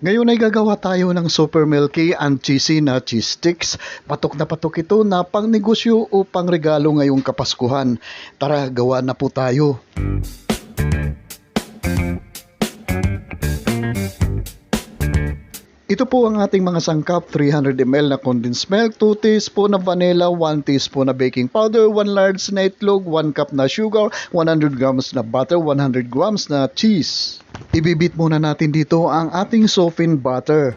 Ngayon ay gagawa tayo ng super milky and cheesy na cheese sticks. Patok na patok ito na pang negosyo o pang regalo ngayong Kapaskuhan. Tara, gawa na po tayo. Ito po ang ating mga sangkap: 300 ml na condensed milk, 2 teaspoon na vanilla, 1 teaspoon na baking powder, 1 large na itlog, 1 cup na sugar, 100 grams na butter, 100 grams na cheese. Ibibit muna natin dito ang ating softened butter.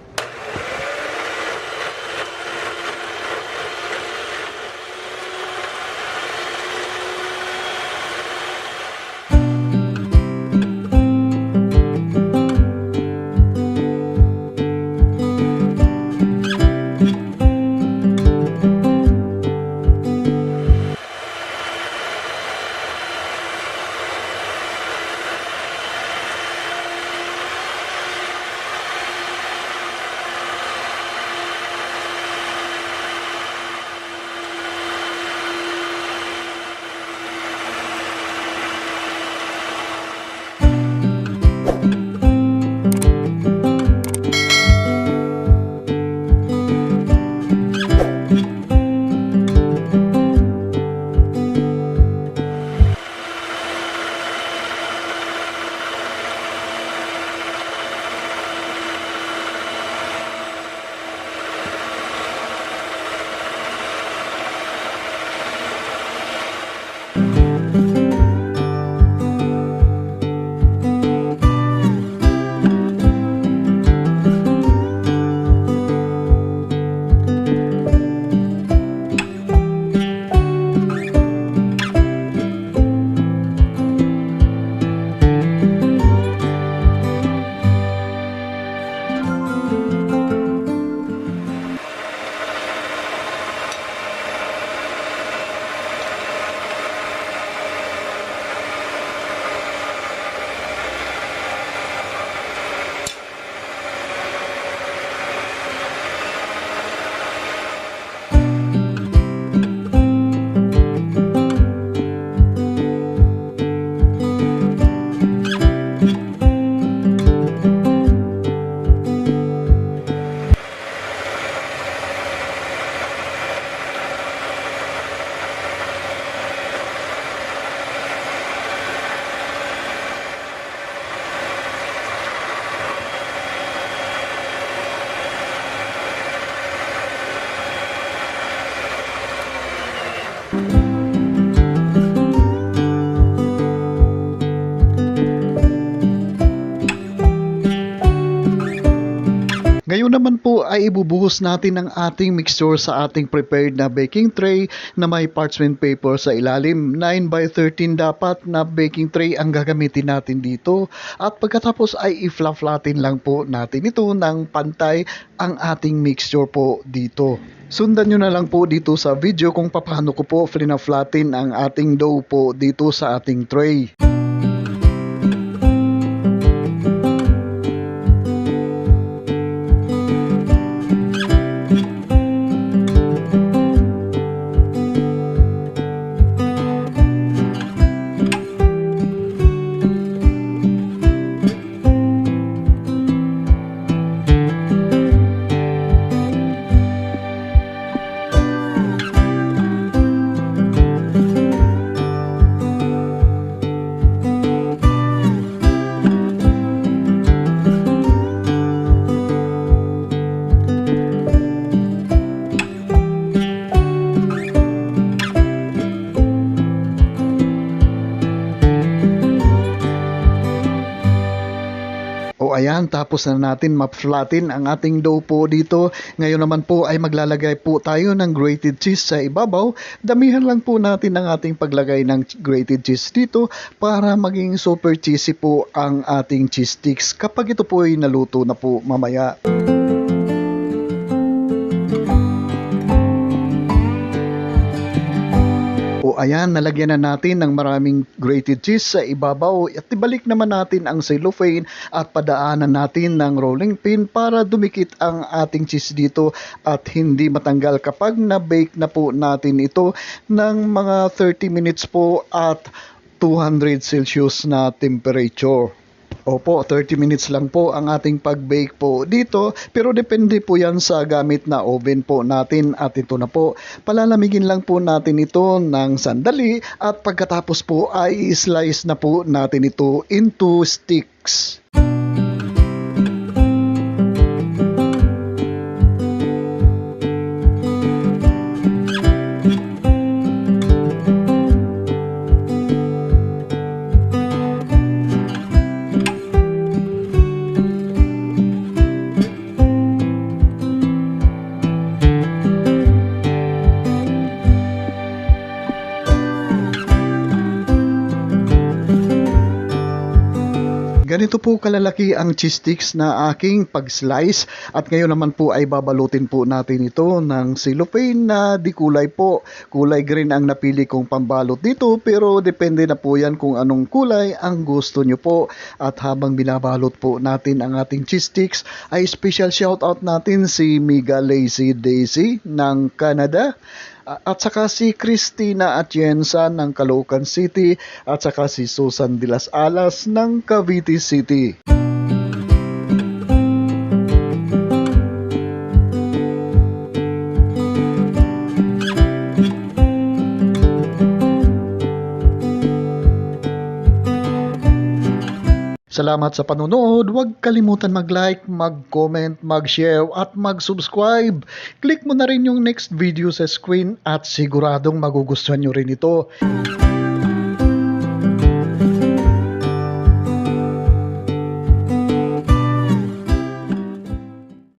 Ngayon naman po ay ibubuhos natin ang ating mixture sa ating prepared na baking tray na may parchment paper sa ilalim. 9x13 dapat na baking tray ang gagamitin natin dito. At pagkatapos ay i-flatten lang po natin ito ng pantay ang ating mixture po dito. Sundan nyo na lang po dito sa video kung paano ko po flatten ang ating dough po dito sa ating tray. Ayan, tapos na natin ma-flatten ang ating dough po dito. Ngayon naman po ay maglalagay po tayo ng grated cheese sa ibabaw. Damihan lang po natin ang ating paglagay ng grated cheese dito para maging super cheesy po ang ating cheese sticks kapag ito po ay naluto na po mamaya. Ayan, nalagyan na natin ng maraming grated cheese sa ibabaw at ibalik naman natin ang cellophane at padaanan natin ng rolling pin para dumikit ang ating cheese dito at hindi matanggal kapag na-bake na po natin ito ng mga 30 minutes po at 200 Celsius na temperature. Opo, 30 minutes lang po ang ating pag-bake po dito, pero depende po yan sa gamit na oven po natin. At ito na po, palalamigin lang po natin ito ng sandali at pagkatapos po ay slice na po natin ito into sticks. Ganito po kalalaki ang cheese sticks na aking pag-slice at ngayon naman po ay babalutin po natin ito ng cellophane na di kulay po. Kulay green ang napili kong pambalot dito pero depende na po yan kung anong kulay ang gusto nyo po. At habang binabalot po natin ang ating cheese sticks ay special shoutout natin si Miga Lazy Daisy ng Canada. At saka si Christina Atienza ng Caloocan City at saka si Susan de las Alas ng Cavite City. Salamat sa panonood. Huwag kalimutan mag-like, mag-comment, mag-share at mag-subscribe. Click mo na rin yung next video sa screen at siguradong magugustuhan nyo rin ito.